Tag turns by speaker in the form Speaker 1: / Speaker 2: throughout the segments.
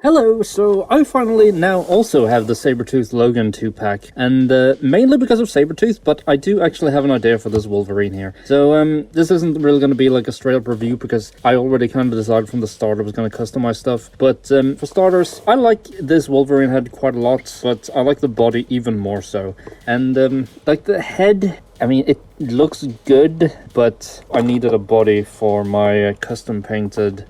Speaker 1: Hello, so I finally now also have the Sabertooth Logan 2-pack, and mainly because of Sabertooth, but I do actually have an idea for this Wolverine here. So, this isn't really going to be like a straight-up review, because I already kind of decided from the start I was going to customize stuff. But for starters, I like this Wolverine head quite a lot, but I like the body even more so. And like the head, I mean, it looks good, but I needed a body for my custom-painted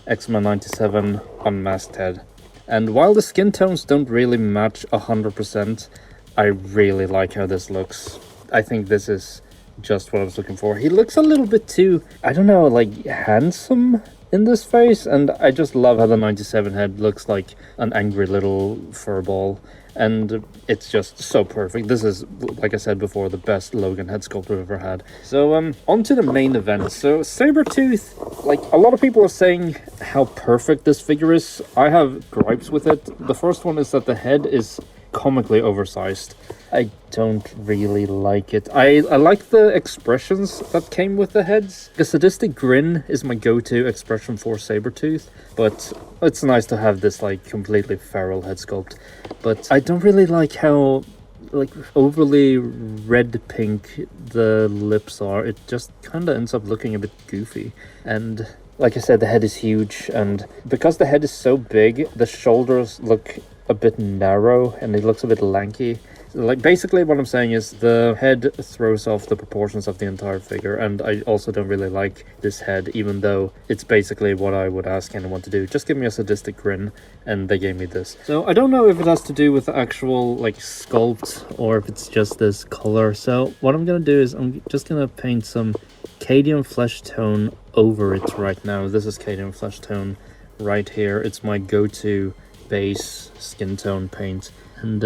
Speaker 1: X-Men 97 unmasked head. And while the skin tones don't really match 100%, I really like how this looks. I think this is just what I was looking for. He looks a little bit too, I don't know, like handsome in this face, and I just love how the 97 head looks like an angry little furball. And it's just so perfect. This is, like I said before, the best Logan head sculpt we've ever had. So, on to the main event. So, Sabertooth, like, a lot of people are saying how perfect this figure is. I have gripes with it. The first one is that the head is comically oversized. I don't really like it. I like the expressions that came with the heads. The sadistic grin is my go-to expression for Sabertooth, but it's nice to have this like completely feral head sculpt. But I don't really like how like overly red pink the lips are. It just kind of ends up looking a bit goofy. And like I said, the head is huge, and because the head is so big, the shoulders look a bit narrow and it looks a bit lanky. Like, basically what I'm saying is the head throws off the proportions of the entire figure, and I also don't really like this head, even though it's basically what I would ask anyone to do. Just give me a sadistic grin, and they gave me this. So I don't know if it has to do with the actual like sculpt or if it's just this color. So what I'm gonna do is I'm just gonna paint some Cadian flesh tone over it right now. This is Cadian flesh tone right here. It's my go-to base skin tone paint, and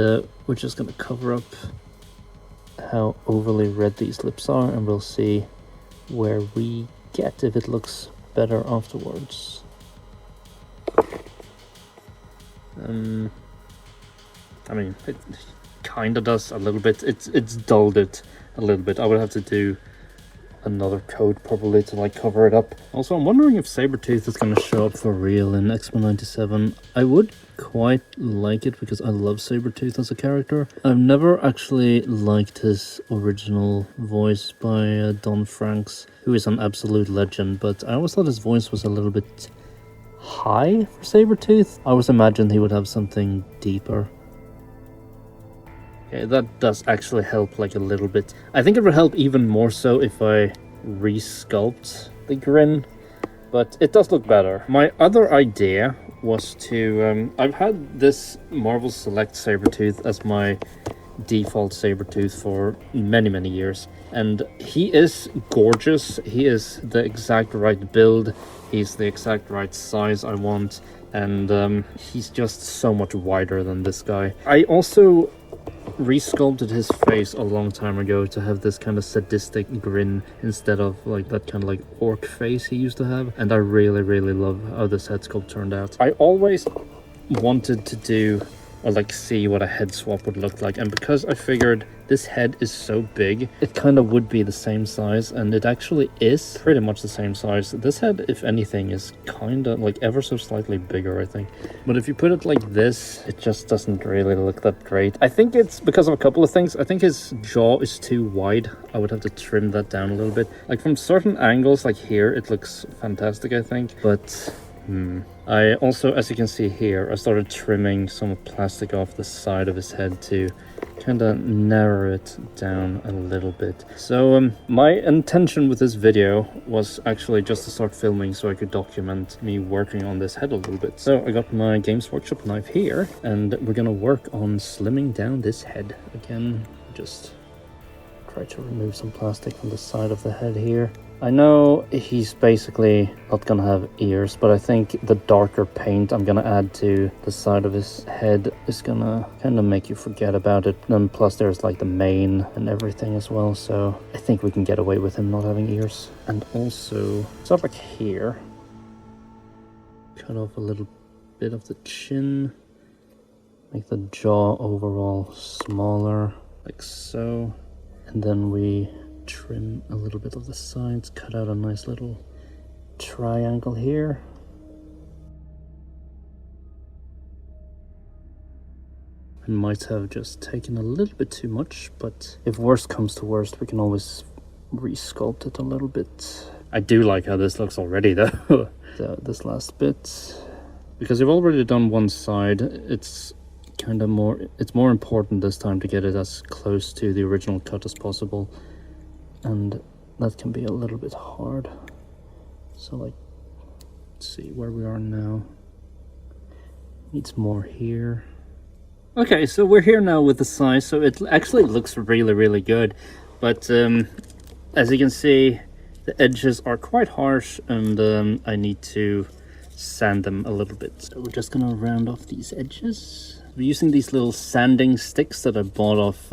Speaker 1: we're just gonna cover up how overly red these lips are, and we'll see where we get if it looks better afterwards. I mean, it kind of does a little bit. It's dulled it a little bit. I would have to do another coat probably to like cover it up. Also, I'm wondering if Sabertooth is going to show up for real in X-Men 97. I would quite like it because I love Sabertooth as a character. I've never actually liked his original voice by Don Franks, who is an absolute legend, but I always thought his voice was a little bit high for Sabertooth. I always imagined he would have something deeper. Okay, that does actually help like a little bit. I think it would help even more so if I re-sculpt the grin, but it does look better. My other idea was to, I've had this Marvel Select Sabertooth as my default Sabertooth for many years, and he is gorgeous. He is the exact right build, he's the exact right size I want, and he's just so much wider than this guy. I also re-sculpted his face a long time ago to have this kind of sadistic grin instead of like that kind of like orc face he used to have, and I really love how this head sculpt turned out. I always wanted to do or like see what a head swap would look like, and because I figured this head is so big, it kind of would be the same size, and it actually is pretty much the same size. This head, if anything, is kind of like ever so slightly bigger, I think. But if you put it like this, it just doesn't really look that great. I think it's because of a couple of things. I think his jaw is too wide. I would have to trim that down a little bit. Like from certain angles, like here, it looks fantastic, I think, but I also, as you can see here, I started trimming some plastic off the side of his head to kind of narrow it down a little bit. So my intention with this video was actually just to start filming so I could document me working on this head a little bit. So I got my Games Workshop knife here, and we're gonna work on slimming down this head. Again, just try to remove some plastic from the side of the head here. I know he's basically not gonna have ears, but I think the darker paint I'm gonna add to the side of his head is gonna kind of make you forget about it. And plus there's like the mane and everything as well, so I think we can get away with him not having ears. And also, sort of like here, cut off a little bit of the chin, make the jaw overall smaller, like so. And then we trim a little bit of the sides, cut out a nice little triangle here. I might have just taken a little bit too much, but if worst comes to worst, we can always re-sculpt it a little bit. I do like how this looks already though. So this last bit, because you've already done one side, it's more important this time to get it as close to the original cut as possible, and that can be a little bit hard. So like, let's see where we are now. Needs more here. Okay, so we're here now with the size, so it actually looks really good, but as you can see, the edges are quite harsh, and I need to sand them a little bit. So we're just gonna round off these edges. We're using these little sanding sticks that I bought off,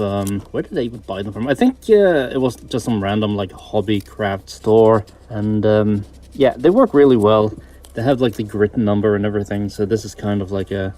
Speaker 1: where did I even buy them from? I think it was just some random like hobby craft store, and yeah, they work really well. They have like the grit number and everything, so this is kind of like a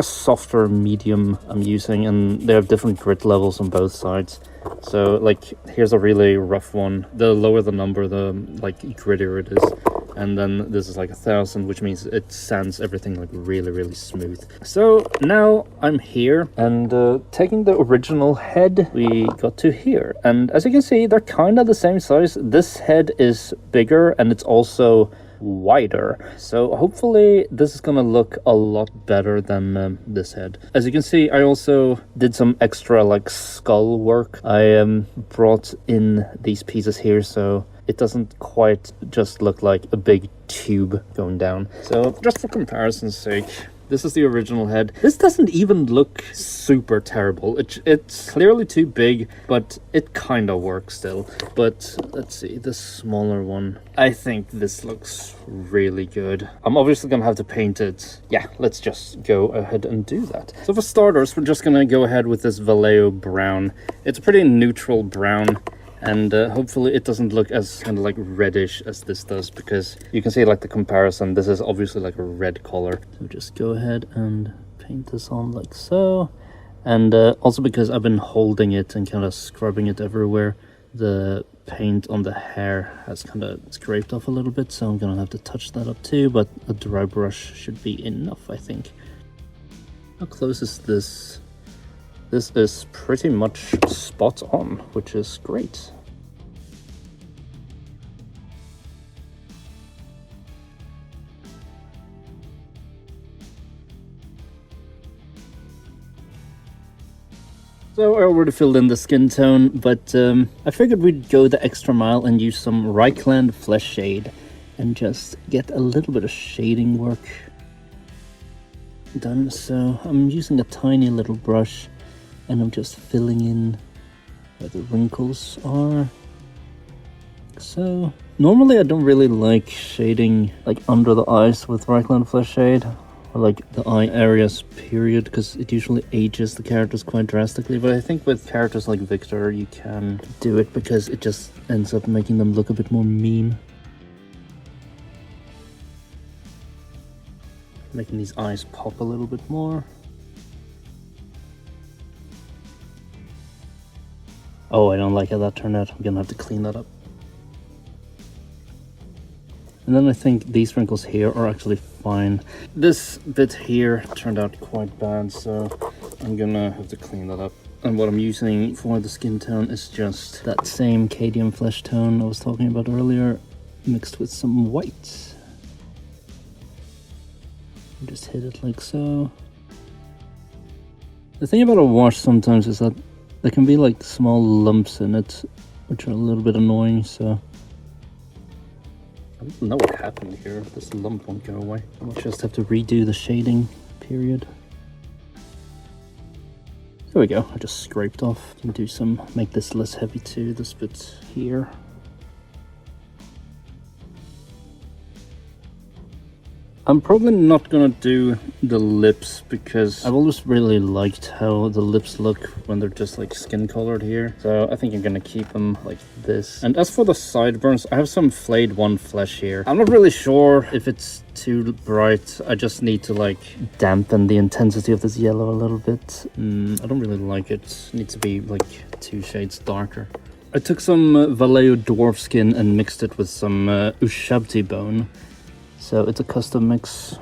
Speaker 1: softer medium I'm using, and they have different grit levels on both sides. So like, here's a really rough one. The lower the number, the like grittier it is. And then this is like 1,000, which means it sands everything like really smooth. So now I'm here, and taking the original head, we got to here. And as you can see, they're kind of the same size. This head is bigger, and it's also wider, so hopefully this is gonna look a lot better than this head. As you can see, I also did some extra like skull work. I brought in these pieces here, so it doesn't quite just look like a big tube going down. So just for comparison's sake, this is the original head. This doesn't even look super terrible. It's clearly too big, but it kind of works still. But let's see, this smaller one. I think this looks really good. I'm obviously gonna have to paint it. Yeah, let's just go ahead and do that. So for starters, we're just gonna go ahead with this Vallejo brown. It's a pretty neutral brown, and hopefully it doesn't look as kind of like reddish as this does, because you can see like the comparison. This is obviously like a red color. So just go ahead and paint this on like so. And also because I've been holding it and kind of scrubbing it everywhere, the paint on the hair has kind of scraped off a little bit, so I'm gonna have to touch that up too, but a dry brush should be enough, I think. How close is this? This is pretty much spot on, which is great. So I already filled in the skin tone, but I figured we'd go the extra mile and use some Reichland Flesh Shade and just get a little bit of shading work done. So I'm using a tiny little brush, and I'm just filling in where the wrinkles are. So normally I don't really like shading like under the eyes with Reichland Flesh Shade, or like the eye areas period, because it usually ages the characters quite drastically. But I think with characters like Victor you can do it, because it just ends up making them look a bit more mean. Making these eyes pop a little bit more. Oh, I don't like how that turned out. I'm gonna have to clean that up. And then I think these wrinkles here are actually fine. This bit here turned out quite bad, so I'm gonna have to clean that up. And what I'm using for the skin tone is just that same Cadian flesh tone I was talking about earlier, mixed with some white. Just hit it like so. The thing about a wash sometimes is that there can be like small lumps in it, which are a little bit annoying, so I don't know what happened here. This lump won't go away. I might just have to redo the shading period. There we go, I just scraped off. Can do some, make this less heavy too, this bit here. I'm probably not gonna do the lips, because I've always really liked how the lips look when they're just like skin colored here. So I think I'm gonna keep them like this. And as for the sideburns, I have some flayed one flesh here. I'm not really sure if it's too bright. I just need to like dampen the intensity of this yellow a little bit. I don't really like it. It needs to be like 2 shades darker. I took some Vallejo dwarf skin and mixed it with some Ushabti bone. So it's a custom mix.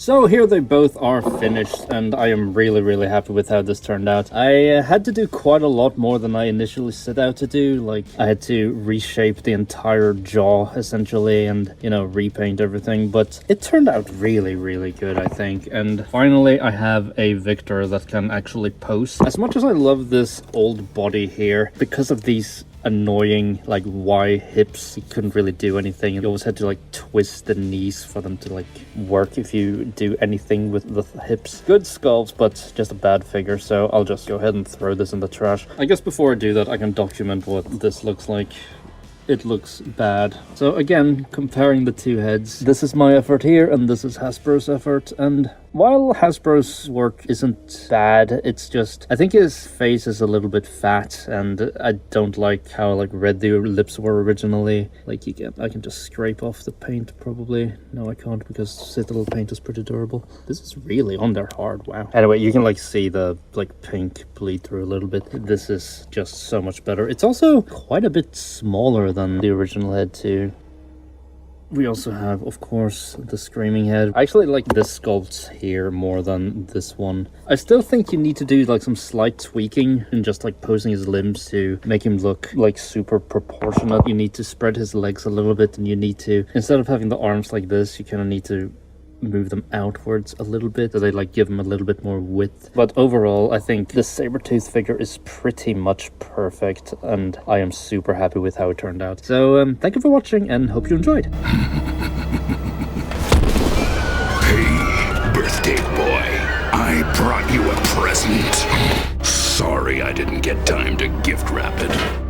Speaker 1: So here they both are finished, and I am really happy with how this turned out. I had to do quite a lot more than I initially set out to do. Like, I had to reshape the entire jaw essentially and, you know, repaint everything, but it turned out really good, I think. And finally I have a Victor that can actually pose. As much as I love this old body here, because of these annoying like Y hips, you couldn't really do anything. You always had to like twist the knees for them to like work if you do anything with the hips. Good sculpts, but just a bad figure, so I'll just go ahead and throw this in the trash. I guess before I do that, I can document what this looks like. It looks bad. So again, comparing the two heads, this is my effort here and this is Hasbro's effort, and while Hasbro's work isn't bad, it's just, I think his face is a little bit fat, and I don't like how like red the lips were originally. Like I can just scrape off the paint probably. No, I can't, because Citadel paint is pretty durable. This is really on there hard, wow. Anyway, you can like see the like pink bleed through a little bit. This is just so much better. It's also quite a bit smaller than the original head too. We also have, of course, the screaming head. I actually like this sculpt here more than this one. I still think you need to do like some slight tweaking and just like posing his limbs to make him look like super proportionate. You need to spread his legs a little bit, and you need to, instead of having the arms like this, you kind of need to move them outwards a little bit so they like give them a little bit more width. But overall, I think the Sabertooth figure is pretty much perfect, and I am super happy with how it turned out. So thank you for watching and hope you enjoyed.
Speaker 2: Hey, birthday boy, I brought you a present. Sorry I didn't get time to gift wrap it.